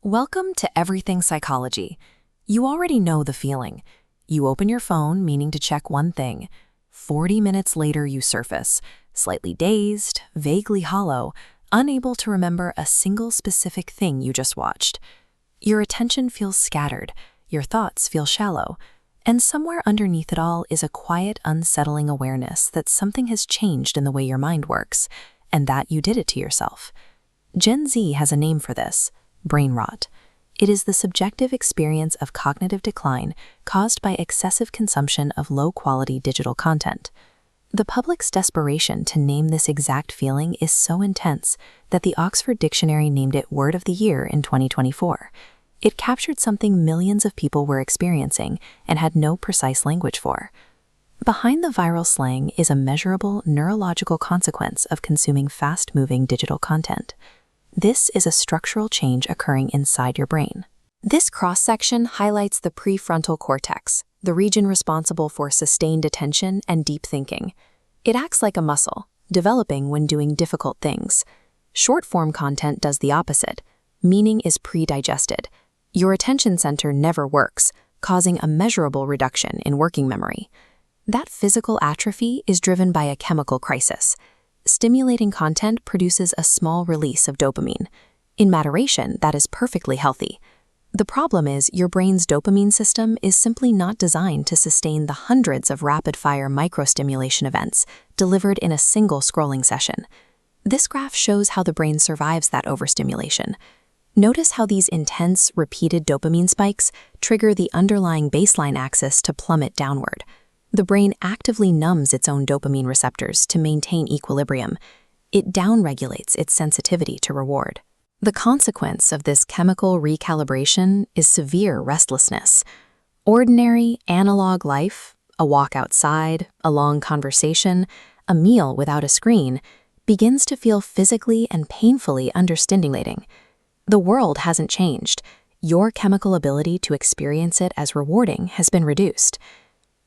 Welcome to Everything Psychology. You already know the feeling. You open your phone meaning to check one thing. 40 minutes later you surface, slightly dazed, vaguely hollow, unable to remember a single specific thing you just watched. Your attention feels scattered, your thoughts feel shallow, and somewhere underneath it all is a quiet, unsettling awareness that something has changed in the way your mind works, and that you did it to yourself. Gen Z has a name for this: brain rot. It is the subjective experience of cognitive decline caused by excessive consumption of low-quality digital content. The public's desperation to name this exact feeling is so intense that the Oxford Dictionary named it Word of the Year in 2024. It captured something millions of people were experiencing and had no precise language for. Behind the viral slang is a measurable neurological consequence of consuming fast-moving digital content. This is a structural change occurring inside your brain. This cross-section highlights the prefrontal cortex, the region responsible for sustained attention and deep thinking. It acts like a muscle, developing when doing difficult things. Short-form content does the opposite. Meaning is pre-digested. Your attention center never works, causing a measurable reduction in working memory. That physical atrophy is driven by a chemical crisis. Stimulating content produces a small release of dopamine. In moderation, that is perfectly healthy. The problem is your brain's dopamine system is simply not designed to sustain the hundreds of rapid-fire microstimulation events delivered in a single scrolling session. This graph shows how the brain survives that overstimulation. Notice how these intense, repeated dopamine spikes trigger the underlying baseline axis to plummet downward. The brain actively numbs its own dopamine receptors to maintain equilibrium. It downregulates its sensitivity to reward. The consequence of this chemical recalibration is severe restlessness. Ordinary, analog life, a walk outside, a long conversation, a meal without a screen, begins to feel physically and painfully understimulating. The world hasn't changed. Your chemical ability to experience it as rewarding has been reduced.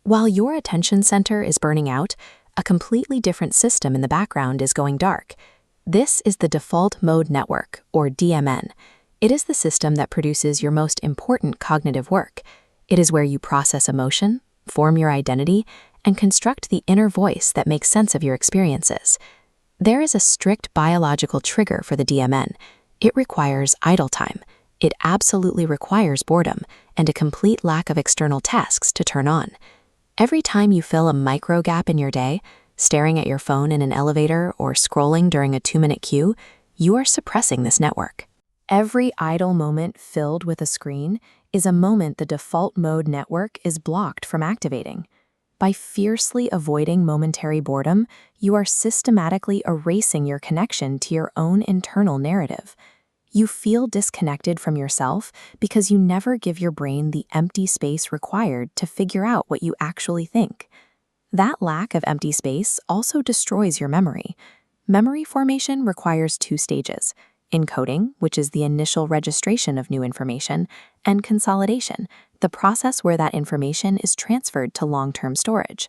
While your attention center is burning out, a completely different system in the background is going dark. This is the default mode network, or DMN. It is the system that produces your most important cognitive work. It is where you process emotion, form your identity, and construct the inner voice that makes sense of your experiences. There is a strict biological trigger for the DMN. It requires idle time. It absolutely requires boredom and a complete lack of external tasks to turn on. Every time you fill a micro gap in your day, staring at your phone in an elevator or scrolling during a 2-minute queue, you are suppressing this network. Every idle moment filled with a screen is a moment the default mode network is blocked from activating. By fiercely avoiding momentary boredom, you are systematically erasing your connection to your own internal narrative. You feel disconnected from yourself because you never give your brain the empty space required to figure out what you actually think. That lack of empty space also destroys your memory. Memory formation requires 2 stages: encoding, which is the initial registration of new information, and consolidation, the process where that information is transferred to long-term storage.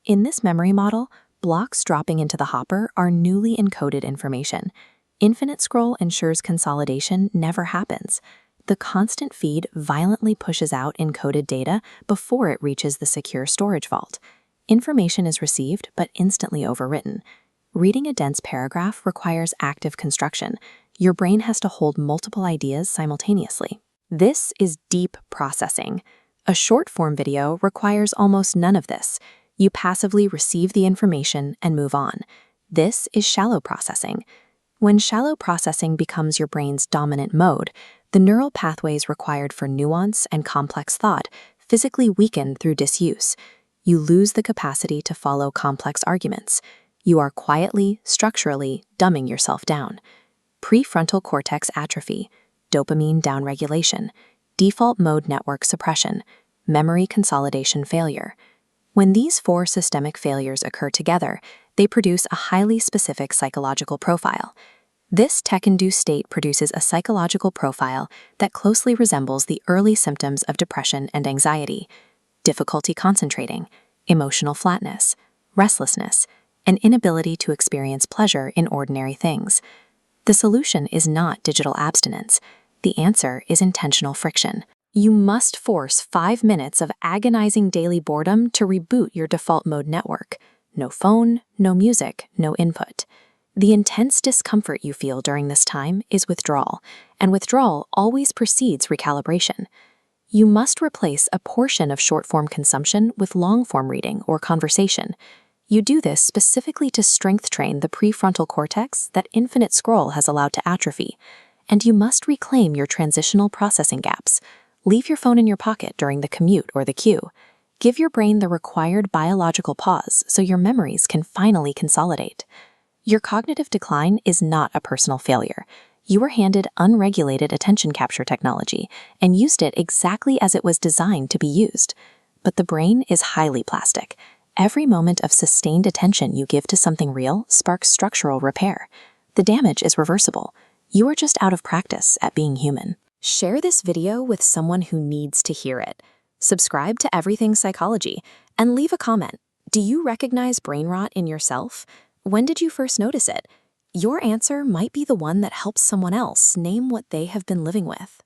In this memory model, blocks dropping into the hopper are newly encoded information. Infinite scroll ensures consolidation never happens. The constant feed violently pushes out encoded data before it reaches the secure storage vault. Information is received but instantly overwritten. Reading a dense paragraph requires active construction. Your brain has to hold multiple ideas simultaneously. This is deep processing. A short-form video requires almost none of this. You passively receive the information and move on. This is shallow processing. When shallow processing becomes your brain's dominant mode, the neural pathways required for nuance and complex thought physically weaken through disuse. You lose the capacity to follow complex arguments. You are quietly, structurally dumbing yourself down. Prefrontal cortex atrophy, dopamine downregulation, default mode network suppression, memory consolidation failure. When these 4 systemic failures occur together, they produce a highly specific psychological profile. This tech-induced state produces a psychological profile that closely resembles the early symptoms of depression and anxiety: difficulty concentrating, emotional flatness, restlessness, and inability to experience pleasure in ordinary things. The solution is not digital abstinence. The answer is intentional friction. You must force 5 minutes of agonizing daily boredom to reboot your default mode network. No phone, no music, no input. The intense discomfort you feel during this time is withdrawal, and withdrawal always precedes recalibration. You must replace a portion of short-form consumption with long-form reading or conversation. You do this specifically to strength train the prefrontal cortex that infinite scroll has allowed to atrophy. And you must reclaim your transitional processing gaps. Leave your phone in your pocket during the commute or the queue. Give your brain the required biological pause so your memories can finally consolidate. Your cognitive decline is not a personal failure. You were handed unregulated attention capture technology and used it exactly as it was designed to be used. But the brain is highly plastic. Every moment of sustained attention you give to something real sparks structural repair. The damage is reversible. You are just out of practice at being human. Share this video with someone who needs to hear it. Subscribe to Everything Psychology and leave a comment. Do you recognize brain rot in yourself? When did you first notice it? Your answer might be the one that helps someone else name what they have been living with.